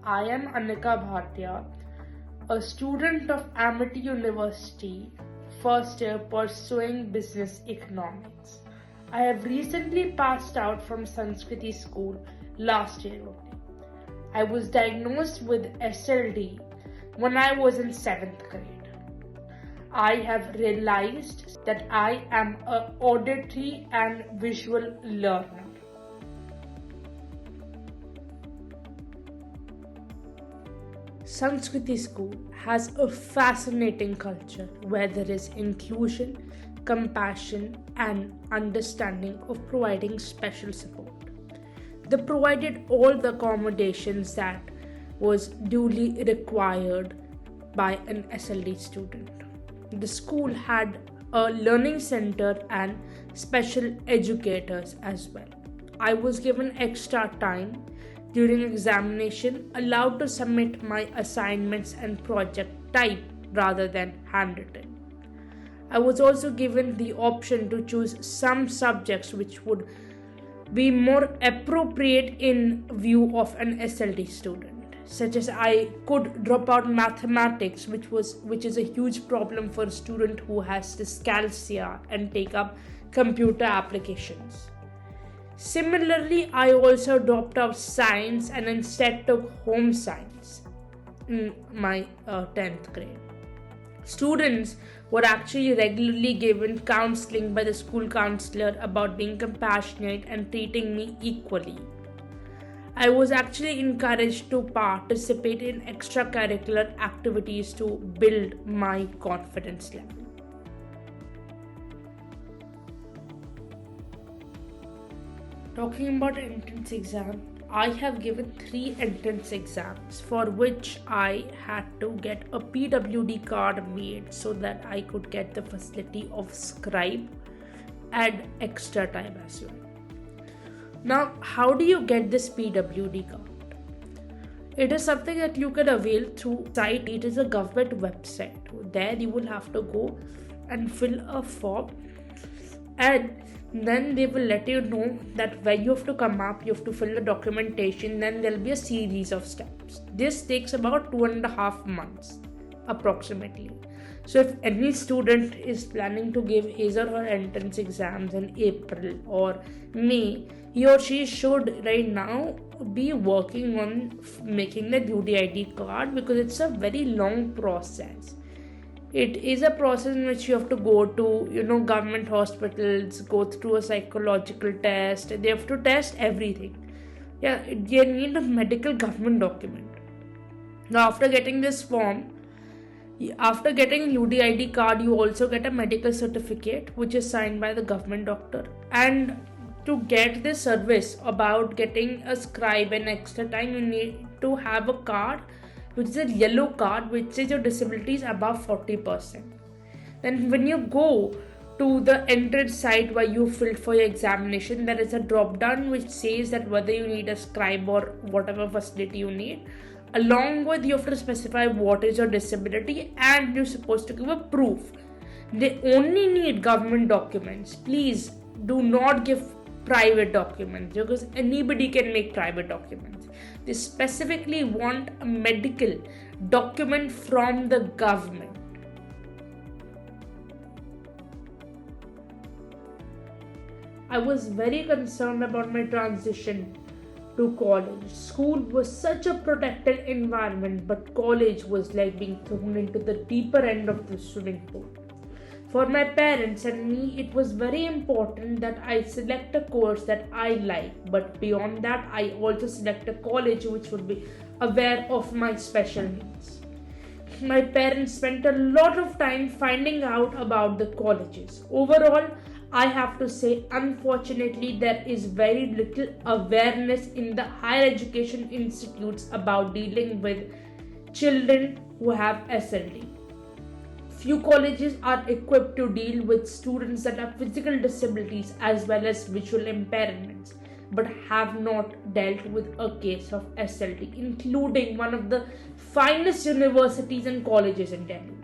I am Anika Bhatia, a student of Amity University, first year pursuing business economics. I have recently passed out from Sanskriti school last year only. I was diagnosed with SLD when I was in 7th grade. I have realized that I am an auditory and visual learner. Sanskriti school has a fascinating culture where there is inclusion, compassion, and understanding of providing special support. They provided all the accommodations that was duly required by an SLD student. The school had a learning center and special educators as well. I was given extra time during examination, allowed to submit my assignments and project type rather than handwritten. I was also given the option to choose some subjects which would be more appropriate in view of an SLD student, such as I could drop out mathematics, which is a huge problem for a student who has dyscalculia, and take up computer applications. Similarly, I also dropped out science and instead took home science in my 10th grade. Students were actually regularly given counseling by the school counselor about being compassionate and treating me equally. I was actually encouraged to participate in extracurricular activities to build my confidence level. Talking about entrance exam, I have given 3 entrance exams for which I had to get a PWD card made so that I could get the facility of scribe and extra time as well. Now, how do you get this PWD card? It is something that you can avail through site. It is a government website. There you will have to go and fill a form, and then they will let you know that when you have to come up, you have to fill the documentation, then there will be a series of steps. This takes about 2.5 months approximately. So if any student is planning to give his or her entrance exams in April or May, he or she should right now be working on making the UDID card, because it's a very long process. It is a process in which you have to go to, government hospitals, go through a psychological test. They have to test everything. Yeah, they need a medical government document. Now, after getting this form, after getting UDID card, you also get a medical certificate which is signed by the government doctor. And to get this service about getting a scribe and extra time, you need to have a card which is a yellow card which says your disability is above 40%. Then when you go to the entrance site where you filled for your examination, there is a drop down which says that whether you need a scribe or whatever facility you need. Along with, you have to specify what is your disability and you're supposed to give a proof. They only need government documents. Please do not give private documents, because anybody can make private documents. They specifically want a medical document from the government. I was very concerned about my transition to college. School was such a protected environment, but college was like being thrown into the deeper end of the swimming pool. For my parents and me, it was very important that I select a course that I like, but beyond that, I also select a college which would be aware of my special needs. My parents spent a lot of time finding out about the colleges. Overall, I have to say, unfortunately, there is very little awareness in the higher education institutes about dealing with children who have SLD. Few colleges are equipped to deal with students that have physical disabilities as well as visual impairments, but have not dealt with a case of SLD, including one of the finest universities and colleges in Delhi.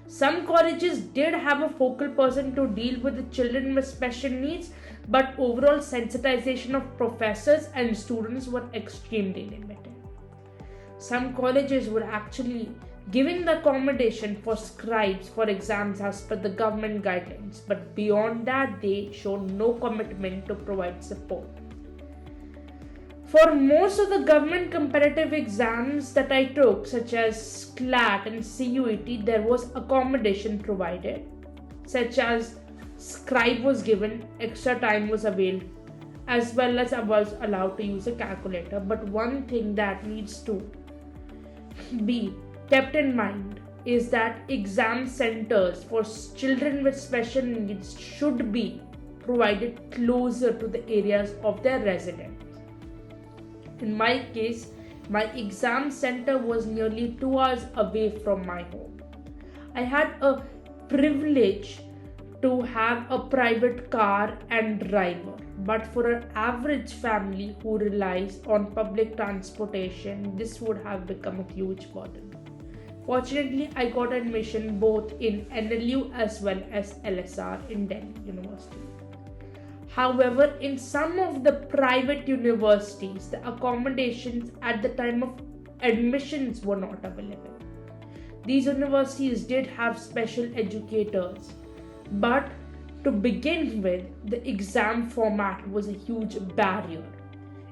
Some colleges did have a focal person to deal with the children with special needs, but overall sensitization of professors and students were extremely limited. Some colleges were actually giving the accommodation for scribes for exams as per the government guidelines, but beyond that, they showed no commitment to provide support. For most of the government competitive exams that I took, such as CLAT and CUET, there was accommodation provided, such as scribe was given, extra time was availed, as well as I was allowed to use a calculator. But one thing that needs to be kept in mind is that exam centers for children with special needs should be provided closer to the areas of their residence. In my case, my exam center was nearly 2 hours away from my home. I had a privilege to have a private car and driver, but for an average family who relies on public transportation, this would have become a huge burden. Fortunately, I got admission both in NLU as well as LSR in Delhi University. However, in some of the private universities, the accommodations at the time of admissions were not available. These universities did have special educators, but to begin with, the exam format was a huge barrier.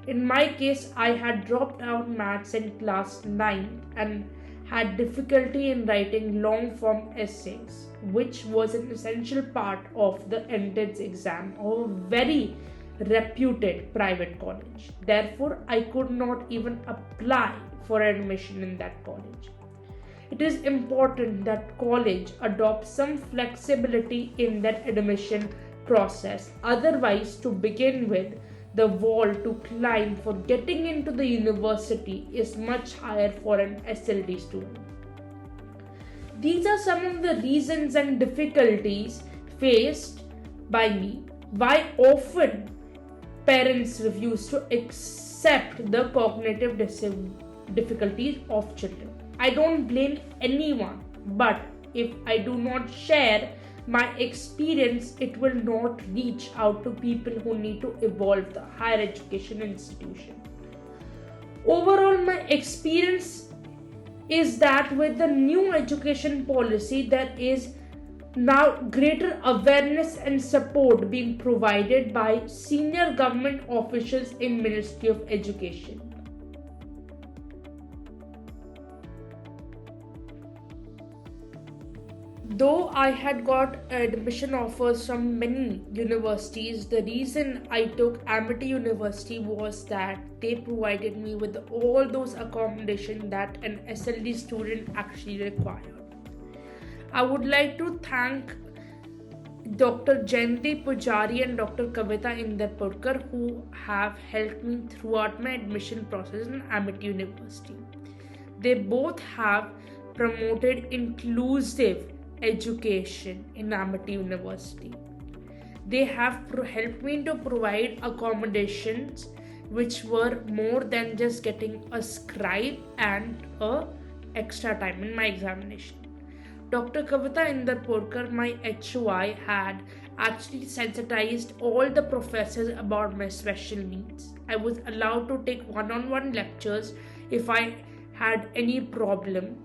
In my case, I had dropped out maths in class 9 and had difficulty in writing long form essays, which was an essential part of the entrance exam of a very reputed private college. Therefore, I could not even apply for admission in that college. It is important that college adopts some flexibility in their admission process. Otherwise, to begin with, the wall to climb for getting into the university is much higher for an SLD student. These are some of the reasons and difficulties faced by me. Why often parents refuse to accept the cognitive difficulties of children. I don't blame anyone, but if I do not share my experience, it will not reach out to people who need to evolve the higher education institution. Overall, my experience is that with the new education policy, there is now greater awareness and support being provided by senior government officials in Ministry of Education. Though I had got admission offers from many universities, the reason I took Amity University was that they provided me with all those accommodations that an SLD student actually required. I would like to thank Dr. Jayanti Pujari and Dr. Kavita Inderpurkar, who have helped me throughout my admission process in Amity University. They both have promoted inclusive education in Amity University. They have helped me to provide accommodations which were more than just getting a scribe and a extra time in my examination. Dr. Kavita Inderpurkar, my HEI, had actually sensitized all the professors about my special needs. I was allowed to take one-on-one lectures if I had any problem.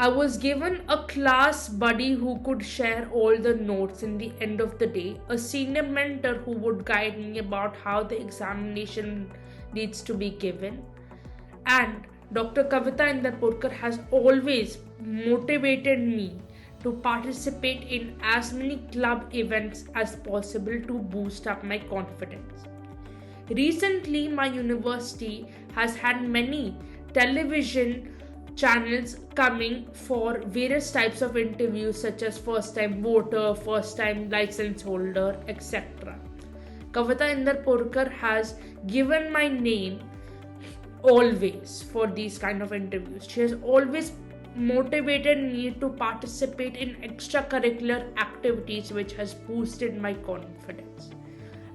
I was given a class buddy who could share all the notes in the end of the day, a senior mentor who would guide me about how the examination needs to be given, and Dr. Kavita Inderpurkar has always motivated me to participate in as many club events as possible to boost up my confidence. Recently, my university has had many television channels coming for various types of interviews such as first time voter, first time license holder, etc. Kavita Inderpurkar has given my name always for these kind of interviews. She has always motivated me to participate in extracurricular activities which has boosted my confidence.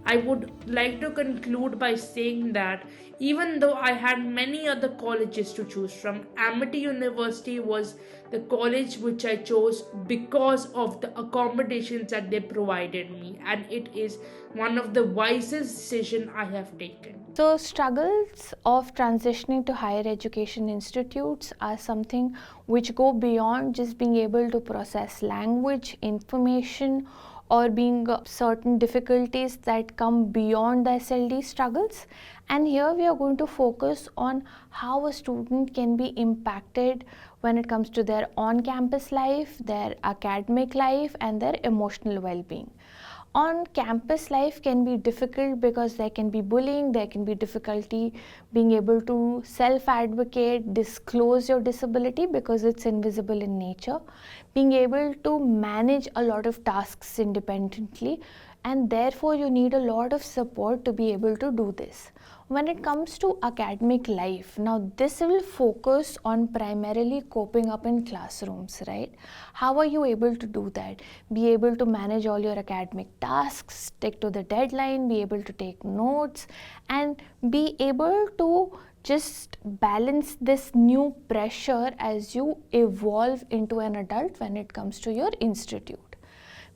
I would like to conclude by saying that even though I had many other colleges to choose from, Amity University was the college which I chose because of the accommodations that they provided me, and it is one of the wisest decisions I have taken. So, struggles of transitioning to higher education institutes are something which go beyond just being able to process language, information, or being certain difficulties that come beyond the SLD struggles. And here we are going to focus on how a student can be impacted when it comes to their on campus life, their academic life, and their emotional well being. On campus, life can be difficult because there can be bullying, there can be difficulty being able to self advocate, disclose your disability because it's invisible in nature, being able to manage a lot of tasks independently, and therefore you need a lot of support to be able to do this. When it comes to academic life, now this will focus on primarily coping up in classrooms, right? How are you able to do that? Be able to manage all your academic tasks, stick to the deadline, be able to take notes, and be able to just balance this new pressure as you evolve into an adult when it comes to your institute.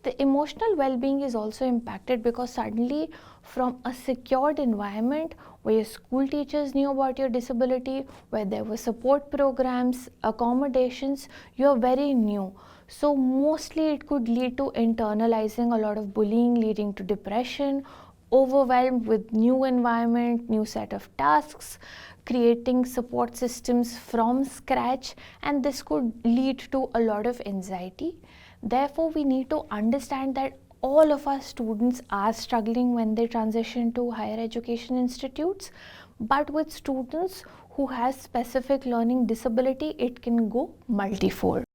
The emotional well-being is also impacted because suddenly from a secured environment where your school teachers knew about your disability, where there were support programs, accommodations, you are very new. So mostly it could lead to internalizing a lot of bullying, leading to depression, overwhelmed with new environment, new set of tasks, creating support systems from scratch, and this could lead to a lot of anxiety. Therefore, we need to understand that all of our students are struggling when they transition to higher education institutes, but with students who has specific learning disability, it can go multifold.